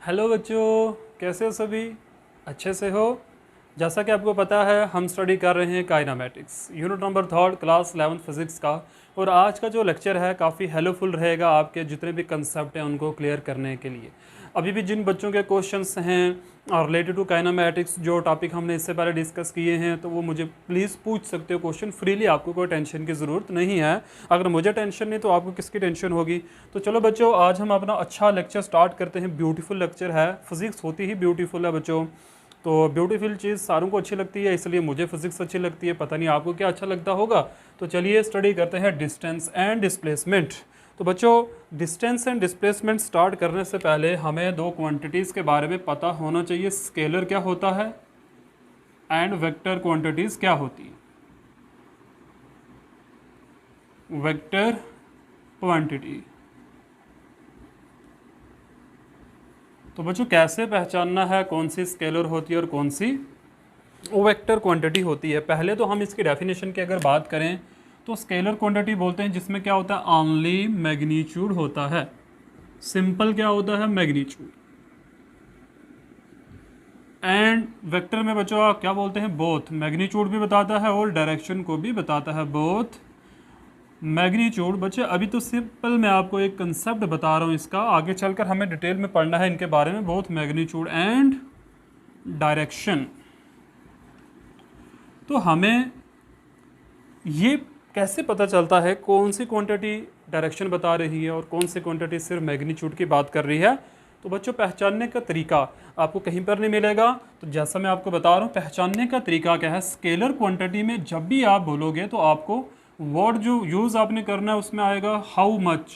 Hello बच्चों, कैसे हो सभी? अच्छे से हो? जैसा कि आपको पता है हम स्टडी कर रहे हैं kinematics unit number 3 class 11 physics का। और आज का जो लेक्चर है काफ़ी हेल्पफुल रहेगा आपके जितने भी कंसेप्ट हैं उनको क्लियर करने के लिए। अभी भी जिन बच्चों के क्वेश्चंस हैं और रिलेटेड टू काइनामेटिक्स जो टॉपिक हमने इससे पहले डिस्कस किए हैं तो वो मुझे प्लीज़ पूछ सकते हो क्वेश्चन फ्रीली, आपको कोई टेंशन की ज़रूरत नहीं है। अगर मुझे टेंशन नहीं तो आपको किसकी टेंशन होगी। तो चलो बच्चों, आज हम अपना अच्छा लेक्चर स्टार्ट करते हैं। ब्यूटीफुल लेक्चर है, फिजिक्स होती ही ब्यूटीफुल है बच्चों। तो ब्यूटीफुल चीज़ सारों को अच्छी लगती है, इसलिए मुझे फिजिक्स अच्छी लगती है। पता नहीं आपको क्या अच्छा लगता होगा। तो चलिए स्टडी करते हैं डिस्टेंस एंड डिस्प्लेसमेंट। तो बच्चों, डिस्टेंस एंड डिस्प्लेसमेंट स्टार्ट करने से पहले हमें दो क्वांटिटीज़ के बारे में पता होना चाहिए। स्केलर क्या होता है एंड वेक्टर क्वांटिटीज़ क्या होती है। वेक्टर क्वांटिटी, तो बच्चों कैसे पहचानना है कौन सी स्केलर होती है और कौन सी वेक्टर क्वांटिटी होती है। पहले तो हम इसकी डेफिनेशन की अगर बात करें तो स्केलर क्वांटिटी बोलते हैं जिसमें क्या होता है, ओनली मैग्नीट्यूड होता है। सिंपल क्या होता है, मैग्नीट्यूड। एंड वेक्टर में बच्चों आप क्या बोलते हैं, बोथ। मैग्नीट्यूड भी बताता है और डायरेक्शन को भी बताता है, बोथ मैग्नीट्यूड। बच्चे अभी तो सिंपल मैं आपको एक कंसेप्ट बता रहा हूँ, इसका आगे चलकर हमें डिटेल में पढ़ना है इनके बारे में। Both magnitude and direction. तो हमें ये कैसे पता चलता है कौन सी क्वांटिटी डायरेक्शन बता रही है और कौन सी क्वांटिटी सिर्फ मैग्नीट्यूड की बात कर रही है। तो बच्चों, पहचानने का तरीका आपको कहीं पर नहीं मिलेगा। तो जैसा मैं आपको बता रहा हूँ, पहचानने का तरीका क्या है, स्केलर क्वांटिटी में जब भी आप बोलोगे तो आपको वर्ड जो यूज़ आपने करना है उसमें आएगा हाउ मच।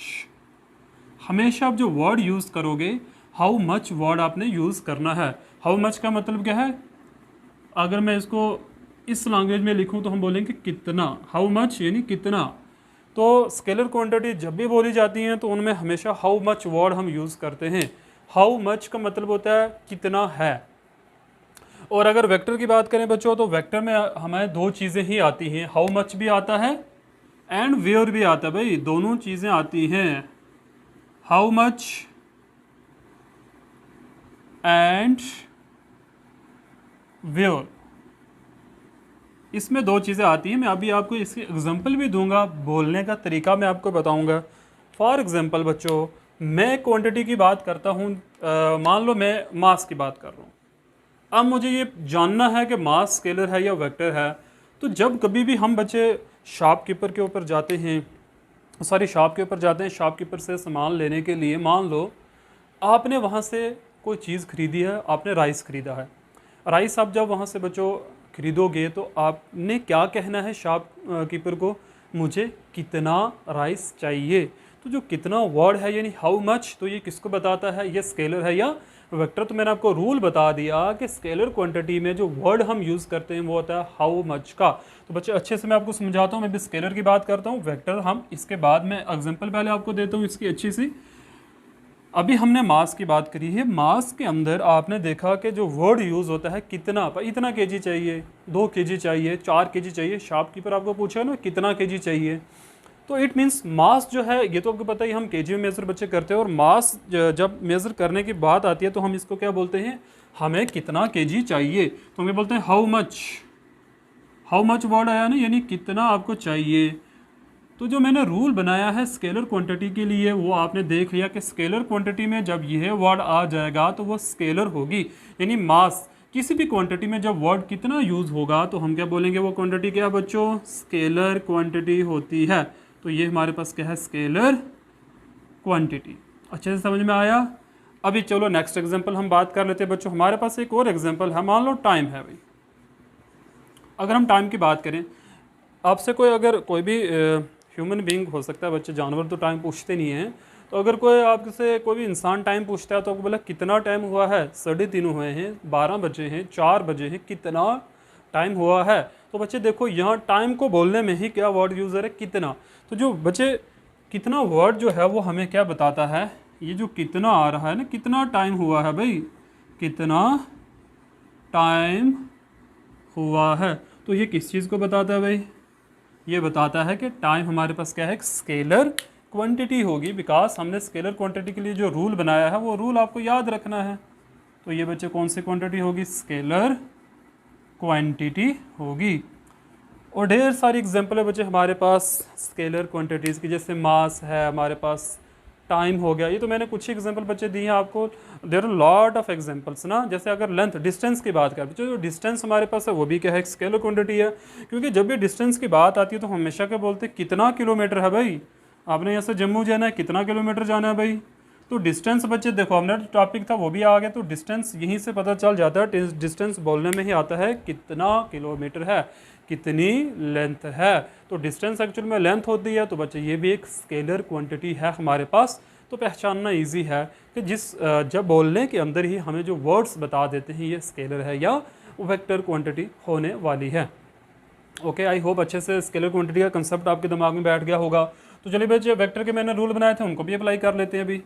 हमेशा आप जो वर्ड यूज़ करोगे, हाउ मच वर्ड आपने यूज़ करना है। हाउ मच का मतलब क्या है, अगर मैं इसको इस लैंग्वेज में लिखूं तो हम बोलेंगे कितना। हाउ मच यानी कितना। तो स्केलर क्वांटिटी जब भी बोली जाती हैं तो उनमें हमेशा हाउ मच वर्ड हम यूज़ करते हैं। हाउ मच का मतलब होता है कितना है। और अगर वेक्टर की बात करें बच्चों तो वेक्टर में हमें दो चीज़ें ही आती हैं, हाउ मच भी आता है एंड वेयर भी आता है। भाई दोनों चीज़ें आती हैं, हाउ मच एंड वेयर। इसमें दो चीज़ें आती हैं। मैं अभी आपको इसकी एग्जांपल भी दूंगा, बोलने का तरीका मैं आपको बताऊंगा। फॉर एग्जांपल बच्चों, मैं क्वांटिटी की बात करता हूँ, मान लो मैं मास की बात कर रहा हूँ। अब मुझे ये जानना है कि मास स्केलर है या वेक्टर है। तो जब कभी भी हम बच्चे शॉपकीपर के ऊपर जाते हैं, शॉप के ऊपर जाते हैं, शॉपकीपर से सामान लेने के लिए, मान लो आपने वहाँ से कोई चीज़ खरीदी है, आपने राइस खरीदा है। राइस आप जब वहाँ से बच्चों खरीदोगे तो आपने क्या कहना है शॉप कीपर को, मुझे कितना राइस चाहिए। तो जो कितना वर्ड है यानी हाउ मच, तो ये किसको बताता है, ये स्केलर है या वेक्टर। तो मैंने आपको रूल बता दिया कि स्केलर क्वांटिटी में जो वर्ड हम यूज़ करते हैं वो होता है हाउ मच का। तो बच्चे अच्छे से मैं आपको समझाता हूँ। मैं भी स्केलर की बात करता हूँ, वेक्टर हम इसके बाद में एग्जाम्पल पहले आपको देता हूँ इसकी अच्छी सी। अभी हमने मास की बात करी है। मास के अंदर आपने देखा कि जो वर्ड यूज़ होता है कितना, पर इतना केजी चाहिए, 2 केजी चाहिए, 4 केजी चाहिए। शॉपकीपर आपको पूछा ना कितना केजी चाहिए, तो इट मीन्स मास जो है, ये तो आपको पता ही हम केजी में मेज़र बच्चे करते हैं। और मास जब मेज़र करने की बात आती है तो हम इसको क्या बोलते हैं, हमें कितना केजी चाहिए। तो हमें बोलते हैं how much. How much word आया ना, यानी कितना आपको चाहिए। तो जो मैंने रूल बनाया है स्केलर क्वांटिटी के लिए वो आपने देख लिया कि स्केलर क्वांटिटी में जब यह वर्ड आ जाएगा तो वो स्केलर होगी, यानी मास। किसी भी क्वांटिटी में जब वर्ड कितना यूज़ होगा तो हम क्या बोलेंगे, वो क्वांटिटी क्या बच्चों, स्केलर क्वांटिटी होती है। तो ये हमारे पास क्या है, स्केलर क्वांटिटी। अच्छे से समझ में आया। अभी चलो नेक्स्ट एग्जाम्पल हम बात कर लेते हैं बच्चों। हमारे पास एक और एग्जाम्पल है, मान लो टाइम है भाई। अगर हम टाइम की बात करें, आपसे कोई अगर कोई भी ह्यूमन बीइंग हो सकता है बच्चे, जानवर तो टाइम पूछते नहीं हैं। तो अगर कोई आपसे कोई भी इंसान टाइम पूछता है तो आपको बोला कितना टाइम हुआ है, 3:30 हुए हैं, 12 बजे हैं, 4 बजे हैं, कितना टाइम हुआ है। तो बच्चे देखो यहाँ टाइम को बोलने में ही क्या वर्ड यूज़ है, कितना। तो जो बच्चे कितना वर्ड जो है वो हमें क्या बताता है, ये जो कितना आ रहा है ना, कितना टाइम हुआ है भाई, कितना टाइम हुआ है। तो ये किस चीज़ को बताता है भाई, ये बताता है कि टाइम हमारे पास क्या है, एक स्केलर क्वांटिटी होगी, बिकॉज हमने स्केलर क्वांटिटी के लिए जो रूल बनाया है वो रूल आपको याद रखना है। तो ये बच्चे कौन सी क्वांटिटी होगी? स्केलर क्वांटिटी होगी। और ढेर सारी एग्जांपल है बच्चे हमारे पास स्केलर क्वांटिटीज़ की, जैसे मास है हमारे पास, टाइम हो गया। ये तो मैंने कुछ ही एग्जांपल बच्चे दिए हैं आपको, there are lot of examples ना। जैसे अगर लेंथ, डिस्टेंस की बात करें बच्चे, जो डिस्टेंस हमारे पास है वो भी क्या है? स्केलर क्वांटिटी है। क्योंकि जब भी डिस्टेंस की बात आती है तो हमेशा क्या बोलते हैं? कितना किलोमीटर है भाई, आपने यहाँ से जम्मू जाना है, कितना किलोमीटर जाना है भाई। तो डिस्टेंस बच्चे देखो, हमने टॉपिक था वो भी आ गया, तो डिस्टेंस यहीं से पता चल जाता है। डिस्टेंस बोलने में ही आता है कितना किलोमीटर है, कितनी लेंथ है। तो डिस्टेंस एक्चुअल में लेंथ होती है। तो बच्चे ये भी एक स्केलर क्वांटिटी है हमारे पास। तो पहचानना इजी है कि जब बोलने के अंदर ही हमें जो वर्ड्स बता देते हैं ये स्केलर है या वेक्टर क्वांटिटी होने वाली है। ओके, आई होप अच्छे से स्केलर क्वांटिटी का कंसेप्ट आपके दिमाग में बैठ गया होगा। तो चलिए बच्चे, वेक्टर के मैंने रूल बनाए थे उनको भी अप्लाई कर लेते हैं अभी।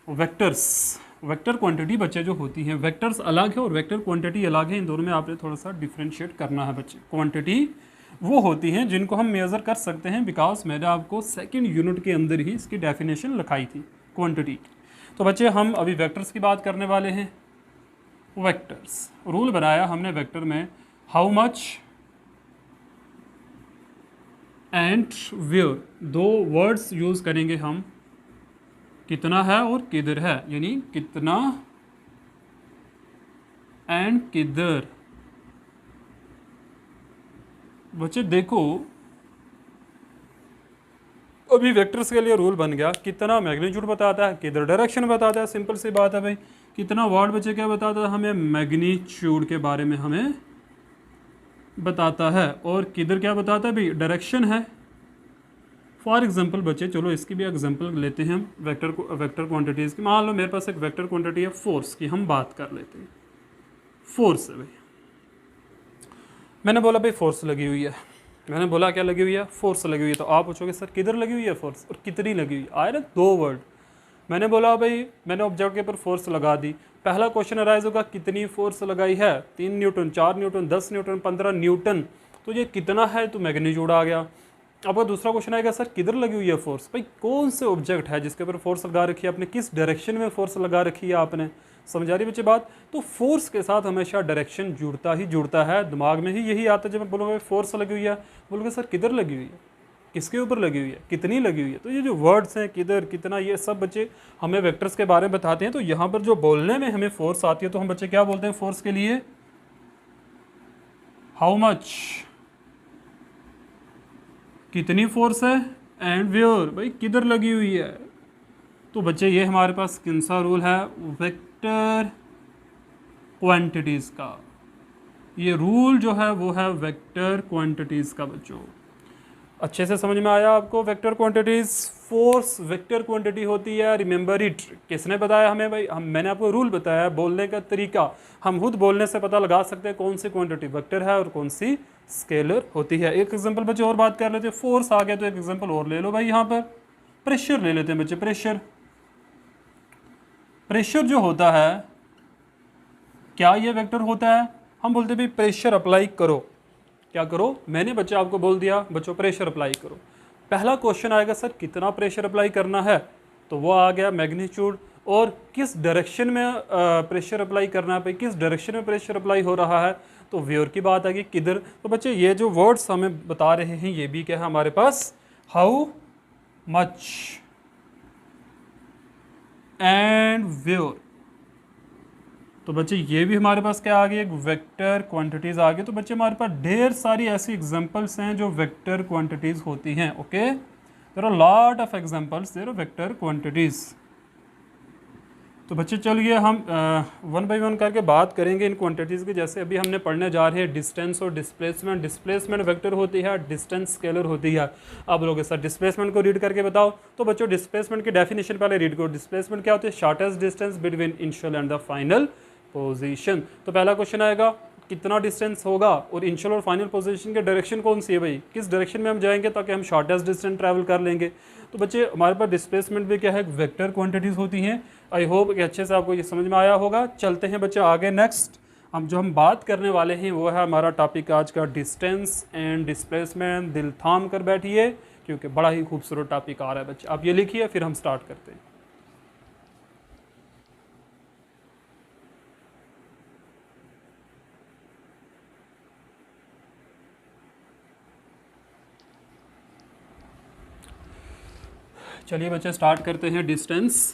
वेक्टर्स, वेक्टर क्वांटिटी बच्चे जो होती हैं, वेक्टर्स अलग है और वेक्टर क्वांटिटी अलग है। इन दोनों में आपने थोड़ा सा डिफ्रेंशिएट करना है बच्चे। क्वांटिटी वो होती हैं जिनको हम मेज़र कर सकते हैं, बिकॉज मैंने आपको सेकंड यूनिट के अंदर ही इसकी डेफिनेशन लिखाई थी क्वांटिटी। तो बच्चे हम अभी वेक्टर्स की बात करने वाले हैं। वेक्टर्स रूल बनाया हमने वेक्टर में, हाउ मच एंड वेयर, दो वर्ड्स यूज़ करेंगे हम, कितना है और किधर है, यानी कितना एंड किधर। बच्चे देखो, अभी वेक्टर्स के लिए रूल बन गया, कितना मैग्नीट्यूड बताता है, किधर डायरेक्शन बताता है। सिंपल सी बात है भाई, कितना वर्ड बच्चे क्या बताता है हमें? मैग्नीट्यूड के बारे में हमें बताता है। और किधर क्या बताता है भाई? डायरेक्शन है। फॉर एग्जाम्पल बच्चे, चलो इसकी भी एग्जाम्पल लेते हैं हम वेक्टर क्वांटिटीज़ की। मान लो मेरे पास एक वेक्टर क्वांटिटी है फोर्स की, हम बात कर लेते हैं। फोर्स है भाई, मैंने बोला भाई फोर्स लगी हुई है, मैंने बोला क्या लगी हुई है? फोर्स लगी हुई है। तो आप पूछोगे सर किधर लगी हुई है फोर्स और कितनी लगी हुई है? आए ना दो वर्ड। मैंने बोला भाई, मैंने ऑब्जेक्ट के ऊपर फोर्स लगा दी, पहला क्वेश्चन अराइज होगा कितनी फोर्स लगाई है? 3 न्यूटन, 4 न्यूटन, 10 न्यूटन, 15 न्यूटन। तो ये कितना है? तो मैग्नीट्यूड आ गया। आपका दूसरा क्वेश्चन आएगा सर किधर लगी हुई है फोर्स? भाई कौन से ऑब्जेक्ट है जिसके ऊपर फोर्स लगा रखी है आपने, किस डायरेक्शन में फोर्स लगा रखी है आपने? समझ आ रही बच्चे बात? तो फोर्स के साथ हमेशा डायरेक्शन जुड़ता ही जुड़ता है। दिमाग में ही यही आता है, जब मैं बोलूँगा फोर्स लगी हुई है, बोलोगे सर किधर लगी हुई है, किसके ऊपर लगी हुई है, कितनी लगी हुई है। तो ये जो वर्ड्स हैं किधर, कितना, ये सब बच्चे हमें वेक्टर्स के बारे में बताते हैं। तो यहाँ पर जो बोलने में हमें फोर्स आती है तो हम बच्चे क्या बोलते हैं फोर्स के लिए? हाउ मच, कितनी फोर्स है, एंड वेयर, भाई किधर लगी हुई है। तो बच्चे ये हमारे पास कौन सा रूल है? वेक्टर क्वांटिटीज़ का। ये रूल जो है वो है वेक्टर क्वांटिटीज़ का। बच्चों अच्छे से समझ में आया आपको? Vector quantities, force vector quantity होती है, रिमेंबर इट। किसने बताया हमें भाई? मैंने आपको रूल बताया, बोलने का तरीका। हम खुद बोलने से पता लगा सकते हैं कौन सी क्वांटिटी वेक्टर है और कौन सी स्केलर होती है। एक एग्जांपल बच्चे और बात कर लेते हैं। फोर्स आ गया तो एक एग्जांपल और ले लो भाई, यहाँ पर प्रेशर ले लेते हैं बच्चे। प्रेशर, प्रेशर जो होता है क्या ये वेक्टर होता है? हम बोलते हैं भाई प्रेशर अप्लाई करो, क्या करो? मैंने बच्चे आपको बोल दिया बच्चों प्रेशर अप्लाई करो। पहला क्वेश्चन आएगा सर कितना प्रेशर अप्लाई करना है? तो वो आ गया मैग्नीट्यूड। और किस डायरेक्शन में प्रेशर अप्लाई करना है भाई, किस डायरेक्शन में प्रेशर अप्लाई हो रहा है? तो वेयर की बात आ गई, किधर। तो बच्चे ये जो वर्ड्स हमें बता रहे हैं ये भी क्या है हमारे पास? How much and where. तो बच्चे ये भी हमारे पास क्या आ गई? एक वेक्टर क्वांटिटीज़ आ गई। तो बच्चे हमारे पास ढेर सारी ऐसी एग्जांपल्स हैं जो वेक्टर क्वांटिटीज़ होती हैं। Okay, there are lot of examples, there are vector quantities. तो बच्चे चलिए हम वन बाय वन करके बात करेंगे इन क्वांटिटीज़ की। जैसे अभी हमने पढ़ने जा रहे हैं डिस्टेंस और डिस्प्लेसमेंट। डिस्प्लेसमेंट वेक्टर होती है, डिस्टेंस स्केलर होती है। अब लोग सर डिस्प्लेसमेंट को रीड करके बताओ। तो बच्चों डिस्प्लेसमेंट की डेफिनेशन पहले रीड करो। डिस्प्लेसमेंट क्या होती है? Shortest distance between initial and the final position. तो पहला क्वेश्चन आएगा कितना डिस्टेंस होगा और इनिशियल और फाइनल पोजीशन के डायरेक्शन कौन सी है भाई, किस डायरेक्शन में हम जाएंगे ताकि हम शॉर्टेस्ट डिस्टेंस ट्रैवल कर लेंगे। तो बच्चे हमारे पास डिस्प्लेसमेंट भी क्या है? वेक्टर क्वांटिटीज़ होती हैं। आई होप कि अच्छे से आपको ये समझ में आया होगा। चलते हैं बच्चे आगे। नेक्स्ट हम बात करने वाले हैं वो है हमारा टॉपिक आज का डिस्टेंस एंड डिस्प्लेसमेंट। दिल थाम कर बैठिए क्योंकि बड़ा ही खूबसूरत टॉपिक आ रहा है बच्चे। आप ये लिखिए फिर हम स्टार्ट करते हैं। चलिए बच्चे स्टार्ट करते हैं। डिस्टेंस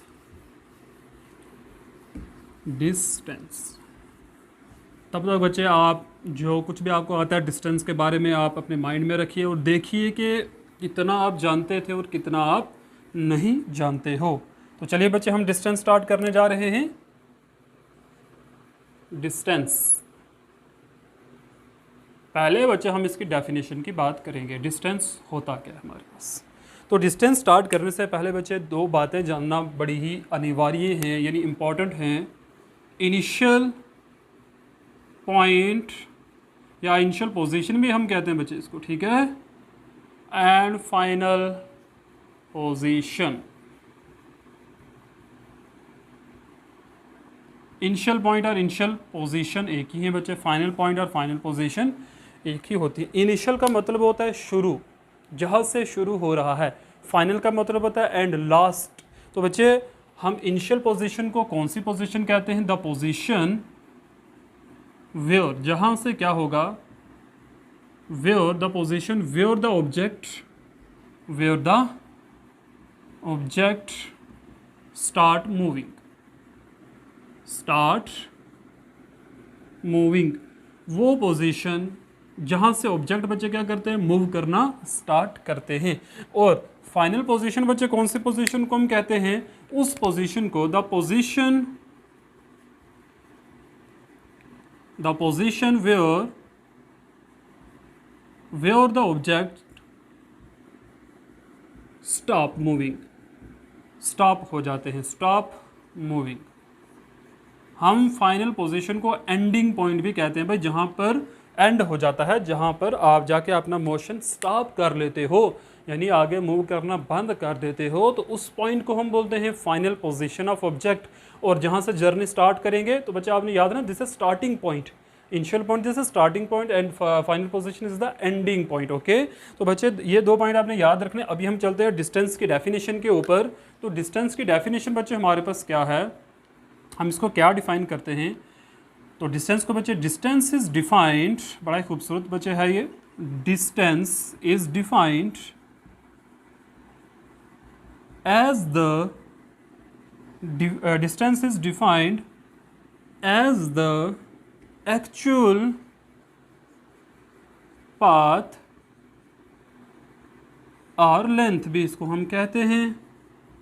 तब तक बच्चे आप जो कुछ भी आपको आता है डिस्टेंस के बारे में आप अपने माइंड में रखिए और देखिए कि कितना आप जानते थे और कितना आप नहीं जानते हो। तो चलिए बच्चे हम डिस्टेंस स्टार्ट करने जा रहे हैं। डिस्टेंस, पहले बच्चे हम इसकी डेफिनेशन की बात करेंगे। डिस्टेंस होता क्या है हमारे पास। तो डिस्टेंस स्टार्ट करने से पहले बच्चे दो बातें जानना बड़ी ही अनिवार्य हैं, यानी इम्पॉर्टेंट हैं। इनिशियल पॉइंट या इनिशियल पोजीशन भी हम कहते हैं बच्चे इसको, ठीक है, and final position. Initial point और इनिशियल पोजीशन एक ही है बच्चे, फाइनल पॉइंट और फाइनल पोजीशन एक ही होती है। इनिशियल का मतलब होता है शुरू, जहाँ से शुरू हो रहा है। फाइनल का मतलब होता है एंड, लास्ट। तो बच्चे हम इनिशियल पोजीशन को कौन सी पोजीशन कहते हैं? द पोजीशन वेयर, जहाँ से क्या होगा, where the position where the object start moving. वो पोजीशन जहाँ से ऑब्जेक्ट बच्चे क्या करते हैं? मूव करना स्टार्ट करते हैं। और फाइनल पोजीशन बच्चे कौन सी पोजीशन को हम कहते हैं? उस पोजीशन को the position where the object stop moving, stop हो जाते हैं, स्टॉप मूविंग। हम फाइनल पोजीशन को एंडिंग पॉइंट भी कहते हैं भाई, जहाँ पर एंड हो जाता है, जहाँ पर आप जाके अपना मोशन स्टॉप कर लेते हो, यानी आगे मूव करना बंद कर देते हो, तो उस पॉइंट को हम बोलते हैं फाइनल पोजीशन ऑफ ऑब्जेक्ट। और जहाँ से जर्नी स्टार्ट करेंगे तो बच्चे आपने याद ना, this is starting point, initial point this is starting point and final position is the ending point. Okay, तो बच्चे ये दो पॉइंट आपने याद रखने। अभी हम चलते हैं डिस्टेंस की डेफिनेशन के ऊपर। तो डिस्टेंस की डेफिनेशन बच्चे हमारे पास क्या है, हम इसको क्या डिफाइन करते हैं? तो डिस्टेंस को बच्चे, डिस्टेंस इज डिफाइंड, बड़ा ही खूबसूरत बच्चे है ये, distance is defined as the distance is defined as the actual path और लेंथ भी इसको हम कहते हैं।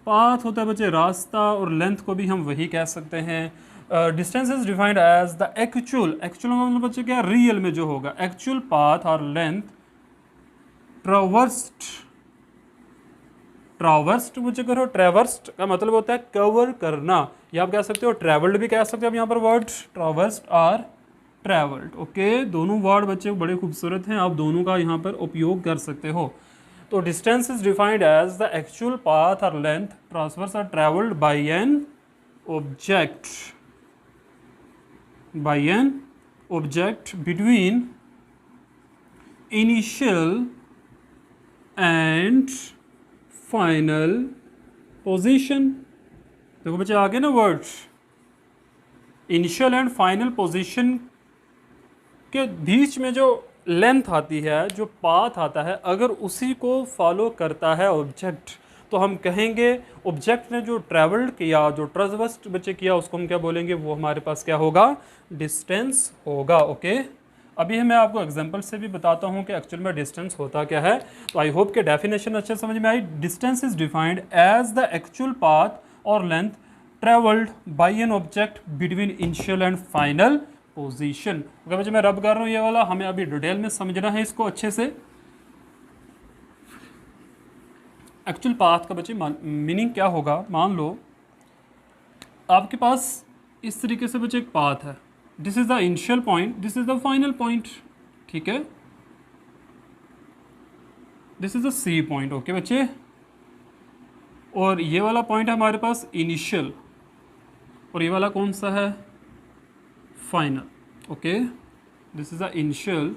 पाथ होता है बच्चे रास्ता, और लेंथ को भी हम वही कह सकते हैं। Distance is defined as the actual मतलब बच्चे क्या, रियल में जो होगा, एक्चुअल पाथ और लेंथ ट्रावर्स्ड मुझे करो। ट्रेवर्स्ड का मतलब होता है कवर करना, या आप कह सकते हो ट्रेवल्ड भी कह सकते हो। अब यहाँ पर वर्ड ट्रावर्स्ड और ट्रेवल्ड, ओके, दोनों वर्ड बच्चे बड़े खूबसूरत हैं, आप दोनों का यहाँ पर उपयोग कर सकते हो। तो distance is defined as the actual path और लेंथ ट्रांसवर्स और travelled by an object between initial and final position. देखो बच्चे आगे ना word, initial and final position के बीच में जो लेंथ आती है, जो पाथ आता है, अगर उसी को फॉलो करता है ऑब्जेक्ट, तो हम कहेंगे ऑब्जेक्ट ने जो ट्रैवल्ड किया, जो ट्रांसवर्स बच्चे किया, उसको हम क्या बोलेंगे? वो हमारे पास क्या होगा? डिस्टेंस होगा। ओके, अभी मैं आपको एग्जांपल से भी बताता हूँ कि एक्चुअल में डिस्टेंस होता क्या है। तो आई होप के डेफिनेशन अच्छे समझ में आई। Distance is defined as the actual path और length travelled by an object between initial and final position. अगर बच्चे मैं रब कर रहा हूँ ये वाला, हमें अभी डिटेल में समझना है इसको अच्छे से। एक्चुअल पाथ का बच्चे मीनिंग क्या होगा? मान लो आपके पास इस तरीके से बच्चे एक पाथ है, this is the initial point, this is the final point, ठीक है, this is the C point. Okay बच्चे, और ये वाला पॉइंट है हमारे पास इनिशियल, और ये वाला कौन सा है? Final. Okay, this is the initial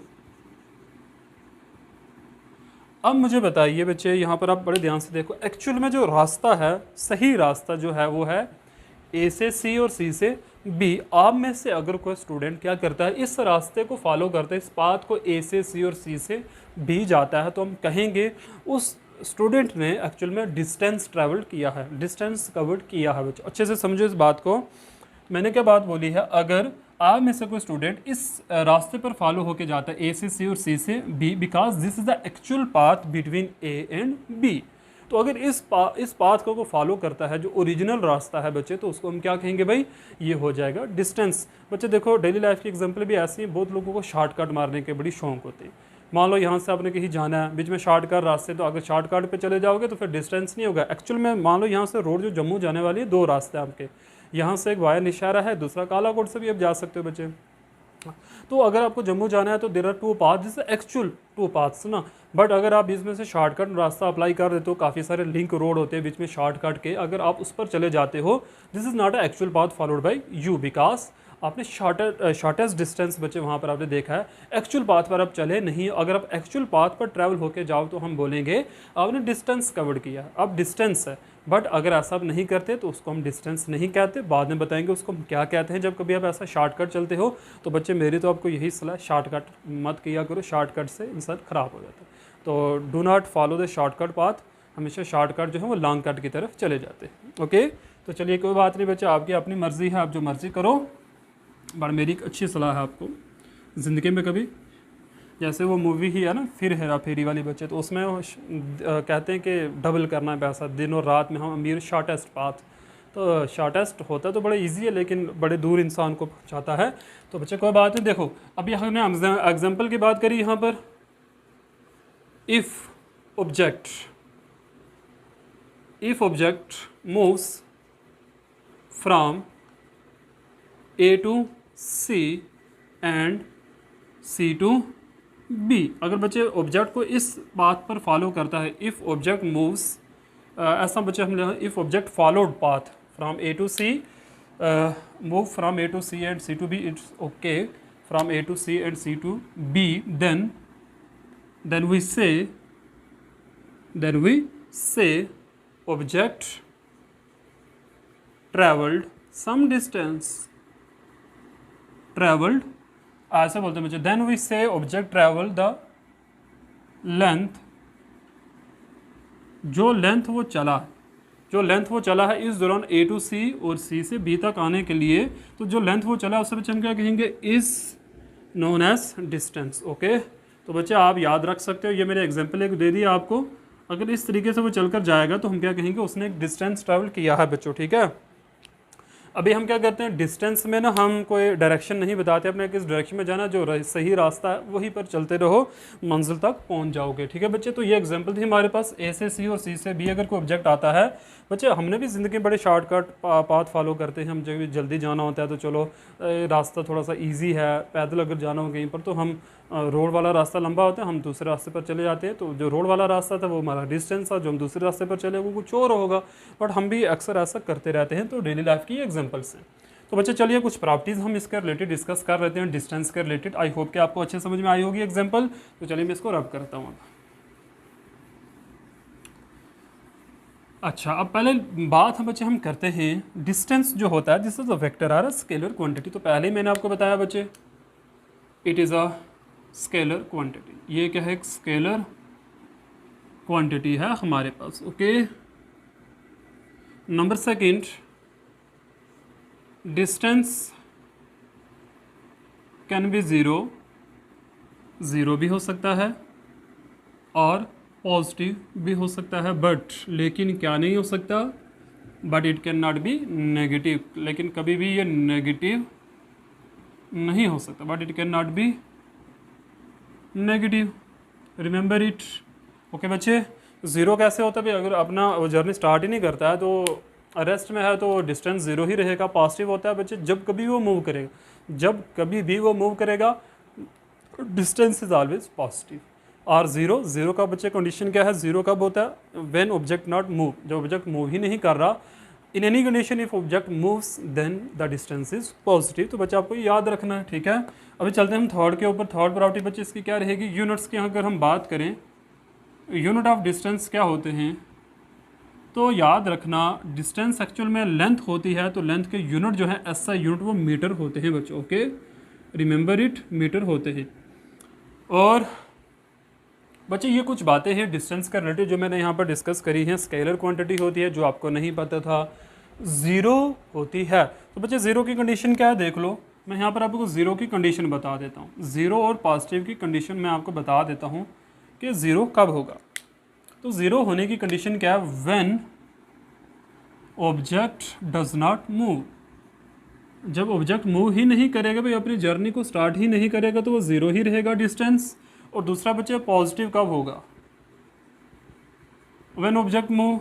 अब मुझे बताइए बच्चे, यहाँ पर आप बड़े ध्यान से देखो, एक्चुअल में जो रास्ता है, सही रास्ता जो है वो है ए से सी और सी से बी। आप में से अगर कोई स्टूडेंट क्या करता है, इस रास्ते को फॉलो करता है, इस पाथ को ए से सी और सी से बी जाता है, तो हम कहेंगे उस स्टूडेंट ने एक्चुअल में डिस्टेंस ट्रैवल किया है, डिस्टेंस कवर्ड किया है। बच्चों अच्छे से समझो इस बात को। मैंने क्या बात बोली है, अगर आप में से कोई स्टूडेंट इस रास्ते पर फॉलो होके जाता है ए से सी और सी से B, because this is the actual path between A and B, तो अगर इस पाथ को फॉलो करता है जो ओरिजिनल रास्ता है बच्चे, तो उसको हम क्या कहेंगे भाई, ये हो जाएगा डिस्टेंस। बच्चे देखो डेली लाइफ की एग्जांपल भी ऐसी है, बहुत लोगों को शॉर्टकट मारने के बड़ी शौक होते हैं। मान लो यहाँ से आपने कहीं जाना है, बीच में शॉर्टकट रास्ते, तो अगर शॉर्टकट पे चले जाओगे तो फिर डिस्टेंस नहीं होगा। एक्चुअल में मान लो यहाँ से रोड जो जम्मू जाने वाली है, दो रास्ते आपके, यहाँ से एक वाया निशारा है, दूसरा कालाकोट से भी आप जा सकते हो बच्चे। तो अगर आपको जम्मू जाना है तो there are two path, this actual two paths ना। बट अगर आप इसमें से शॉर्टकट रास्ता अप्लाई कर देते हो, काफ़ी सारे लिंक रोड होते हैं बीच में शॉर्टकट के, अगर आप उस पर चले जाते हो, this is not a actual path followed by you, because आपने शॉर्टेस्ट डिस्टेंस बच्चे वहाँ पर आपने देखा है, एक्चुअल पाथ पर आप चले नहीं। अगर आप एक्चुअल पाथ पर ट्रैवल होके जाओ तो हम बोलेंगे आपने डिस्टेंस कवर्ड किया, अब डिस्टेंस है। बट अगर ऐसा आप नहीं करते तो उसको हम डिस्टेंस नहीं कहते, बाद में बताएंगे उसको हम क्या कहते हैं। जब कभी आप ऐसा शॉर्टकट चलते हो तो बच्चे मेरी तो आपको यही सलाह, शॉर्टकट मत किया करो, शॉर्टकट से इंसान ख़राब हो जाता है। तो do not follow the shortcut path, हमेशा शॉर्टकट जो है वो लॉन्ग कट की तरफ चले जाते हैं। ओके, तो चलिए कोई बात नहीं बच्चे, आपकी अपनी मर्ज़ी है, आप जो मर्ज़ी करो। बट मेरी एक अच्छी सलाह है आपको, ज़िंदगी में कभी, जैसे वो मूवी ही है ना फिर हेरा फेरी वाली बच्चे, तो उसमें कहते हैं कि डबल करना है पैसा, दिन और रात में हम अमीर शॉर्टेस्ट पाथ, तो शॉर्टेस्ट होता तो बड़ा इजी है लेकिन बड़े दूर इंसान को पहुँचाता है। तो बच्चे कोई बात नहीं, देखो अभी हमने एग्जाम्पल की बात करी यहाँ पर, if object moves from A to C and C to B, अगर बच्चे ऑब्जेक्ट को इस बात पर फॉलो करता है, इफ़ ऑब्जेक्ट मूव्स, ऐसा बच्चे हमने if object followed path from A to C, move from A to C and C to B, it's okay, from A to C and C to B, then we say object traveled some distance, traveled ऐसे बोलते हैं बच्चे, then we say object traveled the length, जो length वो चला है इस दौरान ए टू सी और सी से बी तक आने के लिए, तो जो लेंथ वो चला उससे बच्चे हम क्या कहेंगे, is known as distance. Okay, तो बच्चे आप याद रख सकते हो, ये मेरे एग्जांपल एक दे दिया आपको, अगर इस तरीके से वो चलकर जाएगा तो हम क्या कहेंगे, उसने एक डिस्टेंस ट्रैवल किया है बच्चों। ठीक है, अभी हम क्या करते हैं, डिस्टेंस में ना हम कोई डायरेक्शन नहीं बताते, अपने किस डायरेक्शन में जाना, जो सही रास्ता है वहीं पर चलते रहो, मंजिल तक पहुंच जाओगे। ठीक है बच्चे, तो ये एग्जांपल थी हमारे पास, ए से सी और सी से बी अगर कोई ऑब्जेक्ट आता है बच्चे, हमने भी ज़िंदगी में बड़े शॉर्टकट पाथ फॉलो करते हैं। हम जब जल्दी जाना होता है तो चलो रास्ता थोड़ा सा ईजी है, पैदल अगर जाना हो कहीं पर तो हम रोड वाला रास्ता लंबा होता है, हम दूसरे रास्ते पर चले जाते हैं, तो जो रोड वाला रास्ता था वो हमारा डिस्टेंस था, जो हम दूसरे रास्ते पर चले वो कुछ और होगा। बट हम भी अक्सर ऐसा करते रहते हैं, तो डेली लाइफ की एग्जांपल्स हैं। तो बच्चे चलिए कुछ प्रॉपर्टीज़ हम इसके रिलेटेड डिस्कस कर लेते हैं, डिस्टेंस के रिलेटेड। आई होप कि आपको अच्छे समझ में आई होगी एग्जांपल। तो चलिए मैं इसको रब करता हूँ अब। अच्छा, अब पहले बात हम बच्चे हम करते हैं, डिस्टेंस जो होता है this is a vector or a scalar quantity. तो पहले ही मैंने आपको बताया बच्चे, it is a scalar quantity, ये क्या है, एक स्केलर क्वांटिटी है हमारे पास। Okay, number second, distance can be zero भी हो सकता है और पॉजिटिव भी हो सकता है, बट लेकिन क्या नहीं हो सकता, but it can not be negative, लेकिन कभी भी ये नेगेटिव नहीं हो सकता, but it can not be negative, remember it. Okay बच्चे, ज़ीरो कैसे होता है भाई, अगर अपना वो जर्नी स्टार्ट ही नहीं करता है तो रेस्ट में है तो डिस्टेंस ज़ीरो ही रहेगा। पॉजिटिव होता है बच्चे जब कभी वो मूव करेगा, जब कभी भी वो मूव करेगा डिस्टेंस इज ऑलवेज पॉजिटिव। और ज़ीरो का बच्चे कंडीशन क्या है, ज़ीरो कब होता है, व्हेन ऑब्जेक्ट नॉट मूव, जब ऑब्जेक्ट मूव ही नहीं कर रहा। In any condition if object moves then the distance is positive. तो बच्चे आपको याद रखना है। ठीक है, अभी चलते हैं हम थर्ड के ऊपर। थर्ड प्रॉपर्टी बच्चे इसकी क्या रहेगी, यूनिट्स की अगर हम बात करें, यूनिट ऑफ डिस्टेंस क्या होते हैं? तो याद रखना डिस्टेंस एक्चुअल में लेंथ होती है, तो लेंथ के यूनिट जो है एसआई यूनिट वो मीटर होते हैं बच्चों। ओके, रिमेंबर इट, मीटर होते हैं। और बच्चे ये कुछ बातें हैं डिस्टेंस का रिलेटेड जो मैंने यहाँ पर डिस्कस करी हैं। स्केलर क्वांटिटी होती है जो आपको नहीं पता था, ज़ीरो होती है। तो बच्चे ज़ीरो की कंडीशन क्या है देख लो, मैं यहाँ पर आपको ज़ीरो की कंडीशन बता देता हूँ। ज़ीरो और पॉजिटिव की कंडीशन मैं आपको बता देता हूँ कि ज़ीरो कब होगा। तो ज़ीरो होने की कंडीशन क्या है? When object does not move. जब ऑब्जेक्ट मूव ही नहीं करेगा भाई, अपनी जर्नी को स्टार्ट ही नहीं करेगा, तो वो ज़ीरो ही रहेगा डिस्टेंस। और दूसरा बच्चे पॉजिटिव कब होगा? When object move.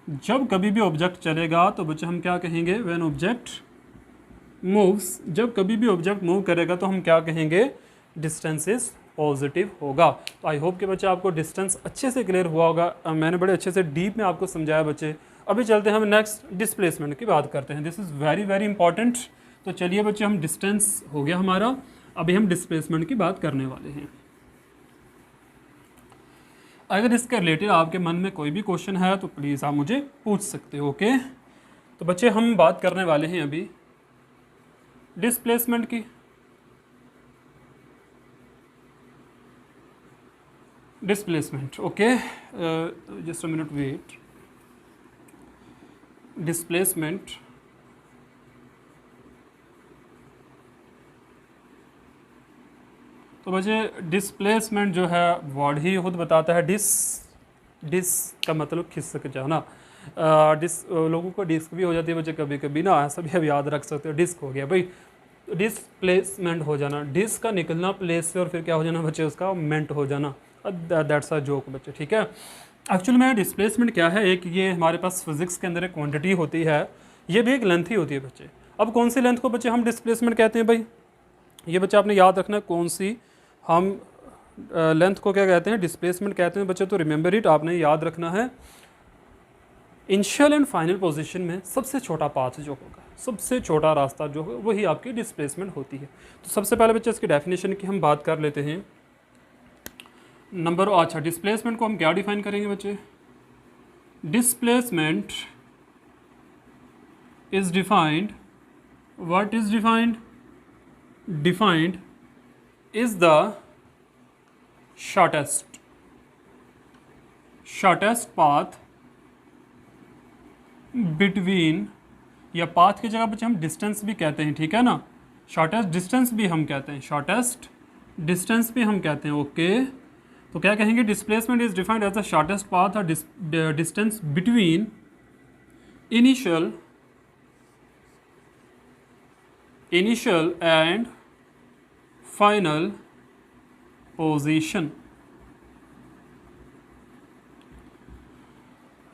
जब कभी भी ऑब्जेक्ट चलेगा तो बच्चे हम क्या कहेंगे? When object moves. जब कभी भी ऑब्जेक्ट मूव करेगा तो हम क्या कहेंगे? डिस्टेंस इज पॉजिटिव होगा। तो आई होप कि बच्चे आपको डिस्टेंस अच्छे से क्लियर हुआ होगा। मैंने बड़े अच्छे से डीप में आपको समझाया बच्चे। अभी चलते हैं हम नेक्स्ट डिस्प्लेसमेंट की बात करते हैं। This is very very important. तो चलिए बच्चे, हम डिस्टेंस हो गया हमारा, अभी हम डिस्प्लेसमेंट की बात करने वाले हैं। अगर इसके रिलेटेड आपके मन में कोई भी क्वेश्चन है तो प्लीज़ आप मुझे पूछ सकते हो। ओके, तो बच्चे हम बात करने वाले हैं अभी डिस्प्लेसमेंट की। Displacement, okay, just a minute wait. Displacement तो बच्चे डिस्प्लेसमेंट जो है वर्ड ही खुद बताता है। डिस का मतलब खिसक जाना। लोगों को डिस्क भी हो जाती है बच्चे कभी कभी ना, ऐसा भी अब याद रख सकते हो। डिस्क हो गया भाई, डिस्प्लेसमेंट हो जाना, डिस्क का निकलना प्लेस से और फिर क्या हो जाना बच्चे? उसका मेंट हो जाना। दैट्स अ जोक बच्चे, ठीक है। एक्चुअल में डिस्प्लेसमेंट क्या है? एक ये हमारे पास फिजिक्स के अंदर एक क्वांटिटी होती है, ये भी एक लेंथ ही होती है बच्चे। अब कौन सी लेंथ को बच्चे हम डिस्प्लेसमेंट कहते हैं भाई? ये बच्चे आपने याद रखना है, कौन सी हम लेंथ को क्या कहते हैं? डिस्प्लेसमेंट कहते हैं बच्चे। तो रिमेंबर इट, आपने याद रखना है इनिशियल एंड फाइनल पोजीशन में सबसे छोटा पाथ जो होगा, सबसे छोटा रास्ता जो होगा, वही आपकी डिस्प्लेसमेंट होती है। तो सबसे पहले बच्चे इसकी डेफिनेशन की हम बात कर लेते हैं। अच्छा, डिस्प्लेसमेंट को हम क्या डिफाइन करेंगे बच्चे? Displacement is defined, what is defined? Defined is the shortest path between, या पाथ की जगह बच्चे हम डिस्टेंस भी कहते हैं, ठीक है ना। शॉर्टेस्ट डिस्टेंस भी हम कहते हैं, शॉर्टेस्ट डिस्टेंस भी हम कहते हैं। ओके, तो क्या कहेंगे? Displacement is defined as the shortest path or distance between initial and final position.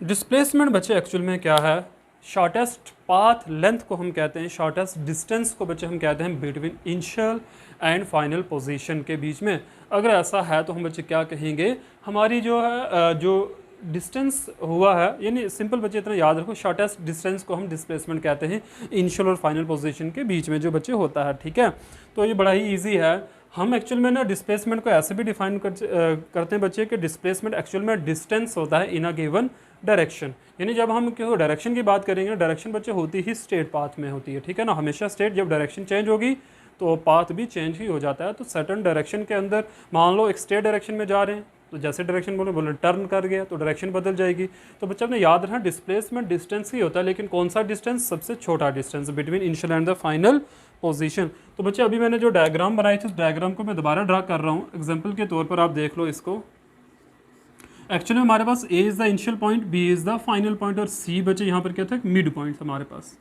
Displacement बच्चे एक्चुअल में क्या है? शॉर्टेस्ट पाथ लेंथ को हम कहते हैं, शॉर्टेस्ट डिस्टेंस को बच्चे हम कहते हैं between initial and final position के बीच में। अगर ऐसा है तो हम बच्चे क्या कहेंगे? हमारी जो है जो डिस्टेंस हुआ है, यानी सिंपल बच्चे इतना याद रखो, शॉर्टेस्ट डिस्टेंस को हम डिस्प्लेसमेंट कहते हैं इनिशियल और फाइनल पोजीशन के बीच में जो बच्चे होता है, ठीक है। तो ये बड़ा ही ईजी है। हम एक्चुअल में ना डिस्प्लेसमेंट को ऐसे भी डिफाइन करते हैं बच्चे कि डिस्प्लेसमेंट एक्चुअल में डिस्टेंस होता है इन अ गिवन डायरेक्शन। यानी जब हम क्यों डायरेक्शन की बात करेंगे, डायरेक्शन बच्चे होती ही स्ट्रेट पाथ में होती है, ठीक है ना। हमेशा स्ट्रेट, जब डायरेक्शन चेंज होगी तो पाथ भी चेंज ही हो जाता है। तो सर्टन डायरेक्शन के अंदर मान लो एक स्ट्रेट डायरेक्शन में जा रहे हैं, तो जैसे डायरेक्शन बोले टर्न कर गया तो डायरेक्शन बदल जाएगी। तो बच्चा आपने याद रखना डिस्प्लेसमेंट डिस्टेंस ही होता है, लेकिन कौन सा डिस्टेंस? सबसे छोटा distance between initial and the final position. तो बच्चे अभी मैंने जो डायग्राम बनाई थी उस डायग्राम को मैं दोबारा ड्रा कर रहा हूँ एग्जाम्पल के तौर पर, आप देख लो इसको। एक्चुअली हमारे पास A is the initial point, B is the final point और सी बच्चे यहाँ पर क्या था? मिड पॉइंट हमारे पास।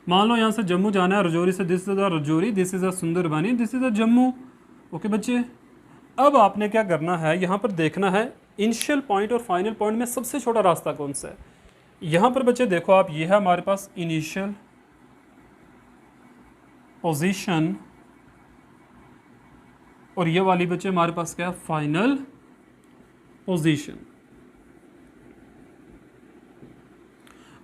मान लो यहाँ से जम्मू जाना है, रजौरी से, this is the Rajouri, this is the Sundarbani, this is the Jammu. Okay बच्चे, अब आपने क्या करना है? यहाँ पर देखना है इनिशियल पॉइंट और फाइनल पॉइंट में सबसे छोटा रास्ता कौन सा है। यहाँ पर बच्चे देखो आप, ये है हमारे पास इनिशियल पोजीशन और ये वाली बच्चे हमारे पास क्या है? Final position.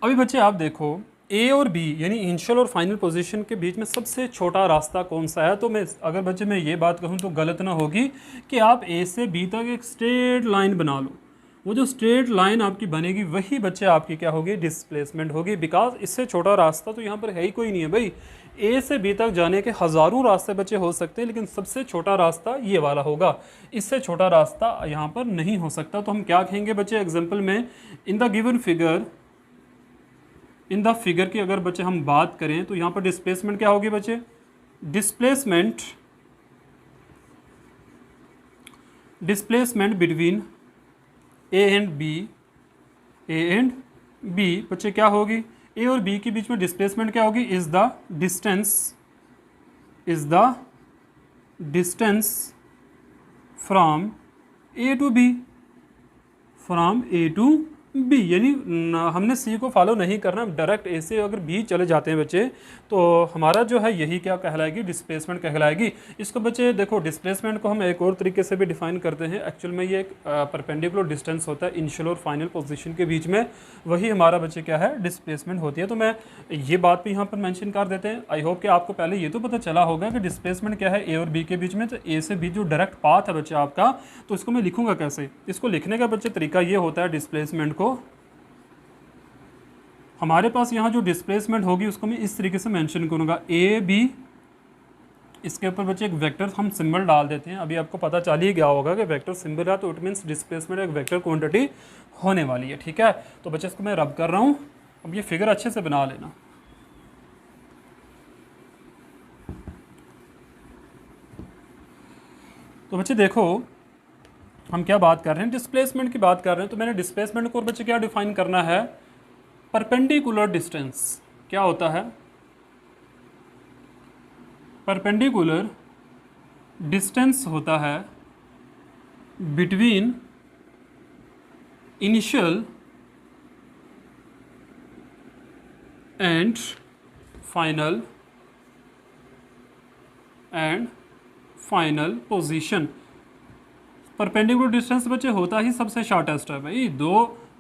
अभी बच्चे आप देखो, ए और बी यानी इनिशियल और फाइनल पोजीशन के बीच में सबसे छोटा रास्ता कौन सा है, तो मैं अगर बच्चे मैं ये बात कहूँ तो गलत ना होगी कि आप ए से बी तक एक स्ट्रेट लाइन बना लो। वो जो स्ट्रेट लाइन आपकी बनेगी वही बच्चे आपकी क्या होगी, डिस्प्लेसमेंट होगी। बिकॉज इससे छोटा रास्ता तो यहाँ पर है ही कोई नहीं है भाई। ए से बी तक जाने के हज़ारों रास्ते बच्चे हो सकते हैं, लेकिन सबसे छोटा रास्ता ये वाला होगा। इससे छोटा रास्ता यहाँ पर नहीं हो सकता। तो हम क्या कहेंगे बच्चे एग्जाम्पल में, in the given figure, in the figure की अगर बच्चे हम बात करें तो यहाँ पर डिस्प्लेसमेंट क्या होगी बच्चे, displacement between A and B बच्चे क्या होगी, ए और बी के बीच में डिस्प्लेसमेंट क्या होगी, is the distance from A to B, from A to B. यानी हमने सी को फॉलो नहीं करना, डायरेक्ट ए से अगर बी चले जाते हैं बच्चे तो हमारा जो है यही क्या कहलाएगी, डिस्प्लेसमेंट कहलाएगी। इसको बच्चे देखो डिस्प्लेसमेंट को हम एक और तरीके से भी डिफाइन करते हैं। एक्चुअल में ये एक परपेंडिकुलर डिस्टेंस होता है इनिशियल और फाइनल पोजीशन के बीच में, वही हमारा बच्चे क्या है, डिस्प्लेसमेंट होती है। तो मैं ये बात भी यहाँ पर मैंशन कर देते हैं। आई होप कि आपको पहले ये तो पता चला होगा कि डिस्प्लेसमेंट क्या है ए और बी के बीच में। तो ए से बी जो डायरेक्ट पाथ है बच्चे आपका, तो इसको मैं लिखूंगा कैसे, इसको लिखने का बच्चे तरीका ये होता है, डिस्प्लेसमेंट को हमारे पास यहाँ जो डिस्प्लेसमेंट होगी उसको मैं इस तरीके से मेंशन करूँगा, ए बी, इसके ऊपर बच्चे एक वेक्टर हम सिंबल डाल देते हैं। अभी आपको पता चल ही गया होगा कि वेक्टर सिंबल है तो इट मीन्स डिस्प्लेसमेंट एक वेक्टर क्वांटिटी होने वाली है। ठीक है, तो बच्चे इसको मैं रब कर रहा हूँ। अब ये फिगर अच्छे से बना लेना। तो बच्चे देखो हम क्या बात कर रहे हैं, डिस्प्लेसमेंट की बात कर रहे हैं। तो मैंने डिस्प्लेसमेंट को बच्चे क्या डिफाइन करना है, परपेंडिकुलर डिस्टेंस। क्या होता है, परपेंडिकुलर डिस्टेंस होता है between initial and final position. Perpendicular distance बच्चे होता ही सबसे शॉर्टेस्ट है भाई।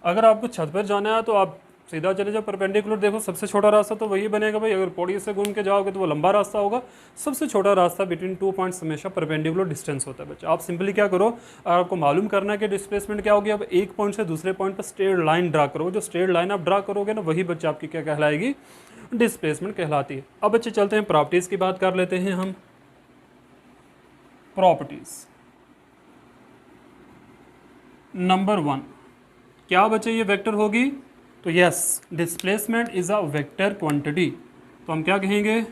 अगर आपको छत पर जाना है तो आप सीधा चले जाओ, परपेंडिकुलर देखो सबसे छोटा रास्ता तो वही बनेगा भाई। अगर पौड़ी से घूम के जाओगे तो वो लंबा रास्ता होगा। सबसे छोटा रास्ता बिटवीन 2 पॉइंट्स हमेशा परपेंडिकुलर डिस्टेंस होता है बच्चा। आप सिंपली क्या करो, आपको मालूम करना है कि डिस्प्लेसमेंट क्या होगी, अब एक पॉइंट से दूसरे पॉइंट पर स्ट्रेट लाइन ड्रा करोगे। जो स्ट्रेट लाइन आप ड्रा करोगे ना, वही बच्चा आपकी क्या कहलाएगी, डिस्प्लेसमेंट कहलाती है। अब बच्चे चलते हैं प्रॉपर्टीज़ की बात कर लेते हैं हम। प्रॉपर्टीज़ नंबर 1, क्या बच्चे ये वेक्टर होगी, तो yes, displacement is a vector quantity. तो हम क्या कहेंगे,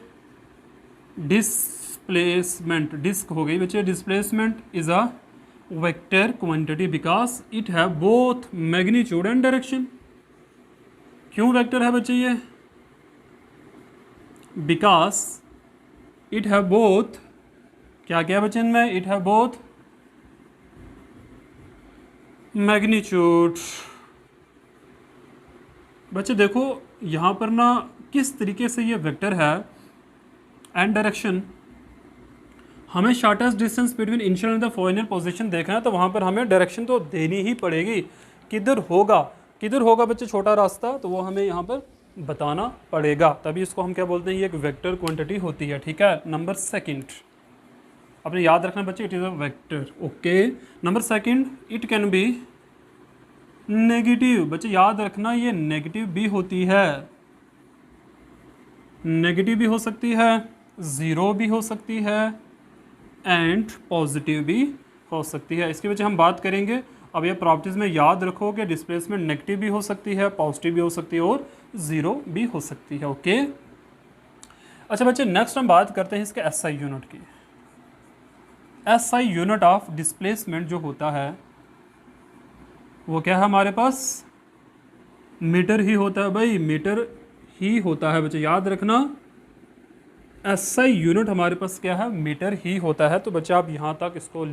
डिस्प्लेसमेंट, डिस्क हो गई बच्चे, displacement is a vector quantity because it have both magnitude and direction. क्यों वेक्टर है बच्चे ये, बिकॉज इट हैव बोथ, क्या क्या बच्चे इनमें, इट हैव बोथ मैग्नीट्यूड। बच्चे देखो यहाँ पर ना किस तरीके से ये वेक्टर है एंड डायरेक्शन। हमें shortest distance between initial and the final position देखना है, तो वहाँ पर हमें डायरेक्शन तो देनी ही पड़ेगी। किधर होगा बच्चे छोटा रास्ता, तो वो हमें यहाँ पर बताना पड़ेगा। तभी इसको हम क्या बोलते हैं, ये एक वेक्टर क्वांटिटी होती है। ठीक है, नंबर 2 अपने याद रखना बच्चे, it is a vector. Okay, number 2, it can be negative. बच्चे याद रखना ये नेगेटिव भी होती है, नेगेटिव भी हो सकती है, ज़ीरो भी हो सकती है एंड पॉजिटिव भी हो सकती है। इसके वजह हम बात करेंगे। अब ये प्रॉपर्टीज़ में याद रखो कि डिस्प्लेसमेंट नेगेटिव भी हो सकती है, पॉजिटिव भी हो सकती है और ज़ीरो भी हो सकती है। ओके, अच्छा बच्चे नेक्स्ट हम बात करते हैं इसके एसआई यूनिट की। एसआई यूनिट ऑफ डिस्प्लेसमेंट जो होता है वो क्या है हमारे पास, मीटर ही होता है भाई, मीटर ही होता है बच्चे, याद रखना। एसआई यूनिट हमारे पास क्या है, मीटर ही होता है। तो बच्चे आप यहाँ तक इसको